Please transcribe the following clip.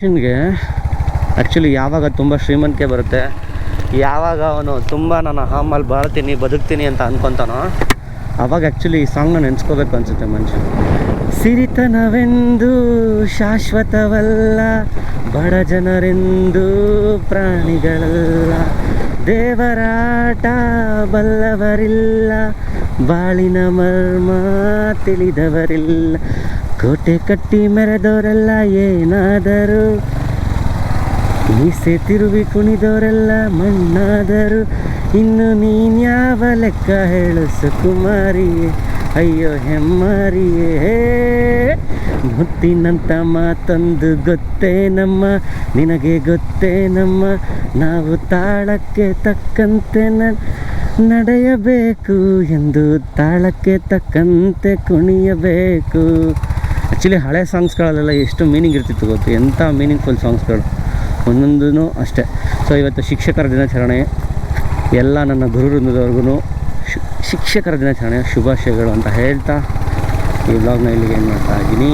ಮನುಷ್ಯನಿಗೆ ಆ್ಯಕ್ಚುಲಿ ಯಾವಾಗ ತುಂಬ ಶ್ರೀಮಂತಿಕೆ ಬರುತ್ತೆ, ಯಾವಾಗ ಅವನು ತುಂಬ ನಾನು ಆಮೇಲೆ ಬಾಳ್ತೀನಿ ಬದುಕ್ತೀನಿ ಅಂತ ಅಂದ್ಕೊತಾನೋ ಆವಾಗ ಆ್ಯಕ್ಚುಲಿ ಈ ಸಾಂಗ್ನ ನೆನೆಸ್ಕೋಬೇಕು ಅನಿಸುತ್ತೆ ಮನುಷ್ಯ. ಸಿರಿತನವೆಂದು ಶಾಶ್ವತವಲ್ಲ, ಬಡ ಜನರೆಂದು ಪ್ರಾಣಿಗಳಲ್ಲ, ದೇವರಾಟ ಬಲ್ಲವರಿಲ್ಲ, ಬಾಳಿನ ಮರ್ಮ ತಿಳಿದವರಿಲ್ಲ, ಕೋಟೆ ಕಟ್ಟಿ ಮೆರೆದವರೆಲ್ಲ ಏನಾದರೂ, ಮೀಸೆ ತಿರುವಿ ಕುಣಿದವರೆಲ್ಲ ಮಣ್ಣಾದರು, ಇನ್ನು ನೀನ್ಯಾವ ಲೆಕ್ಕ ಹೇಳು ಸುಕುಮಾರಿಯೇ, ಅಯ್ಯೋ ಹೆಮ್ಮಾರಿಯೇ. ಮುತ್ತಿನಂತ ಮಾತೊಂದು ಗೊತ್ತೇನಮ್ಮ, ನಿನಗೆ ಗೊತ್ತೇನಮ್ಮ, ನಾವು ತಾಳಕ್ಕೆ ತಕ್ಕಂತೆ ನಡೆಯಬೇಕು ಎಂದು ತಾಳಕ್ಕೆ ತಕ್ಕಂತೆ ಕುಣಿಯಬೇಕು. ಆ್ಯಕ್ಚುಲಿ ಹಳೆ ಸಾಂಗ್ಸ್ಗಳಲ್ಲೆಲ್ಲ ಎಷ್ಟು ಮೀನಿಂಗ್ ಇರ್ತಿತ್ತು ಗೊತ್ತು, ಎಂಥ ಮೀನಿಂಗ್ಫುಲ್ ಸಾಂಗ್ಸ್ಗಳು ಒಂದೊಂದೂ ಅಷ್ಟೇ. ಸೊ ಇವತ್ತು ಶಿಕ್ಷಕರ ದಿನಾಚರಣೆ, ಎಲ್ಲ ನನ್ನ ಗುರು ವೃಂದದವ್ರಿಗೂ ಶಿಕ್ಷಕರ ದಿನಾಚರಣೆ ಶುಭಾಶಯಗಳು ಅಂತ ಹೇಳ್ತಾ ಈ ವ್ಲಾಗ್ನ ಇಲ್ಲಿಗೆ ಏನು ಮಾಡ್ತಾ ಇದ್ದೀನಿ.